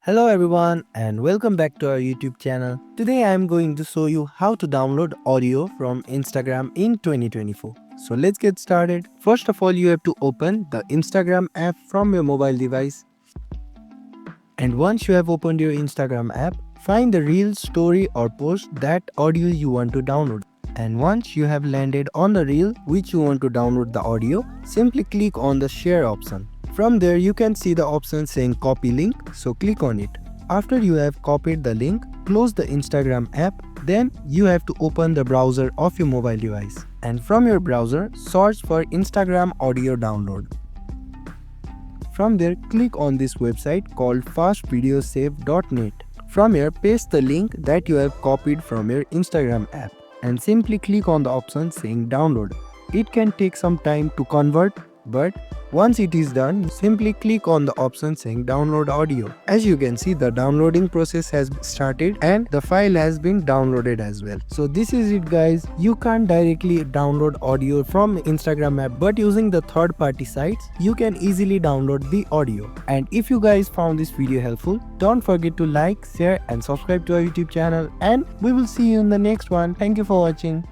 Hello everyone and welcome back to our YouTube channel. Today I am going to show you how to download audio from Instagram in 2024. So let's get started. First of all, you have to open the Instagram app from your mobile device. And once you have opened your Instagram app, find the reel, story or post that audio you want to download. And once you have landed on the reel which you want to download the audio, simply click on the share option. From there you can see the option saying copy link, so click on it. After you have copied the link, close the Instagram app, then you have to open the browser of your mobile device. And from your browser, search for Instagram audio download. From there, click on this website called fastvideosave.net. From here, paste the link that you have copied from your Instagram app and simply click on the option saying download. It can take some time to convert, but once it is done, simply click on the option saying download audio. As you can see, the downloading process has started and the file has been downloaded as well. So this is it guys. You can't directly download audio from Instagram app, but using the third party sites, you can easily download the audio. And if you guys found this video helpful, don't forget to like, share and subscribe to our YouTube channel, and we will see you in the next one. Thank you for watching.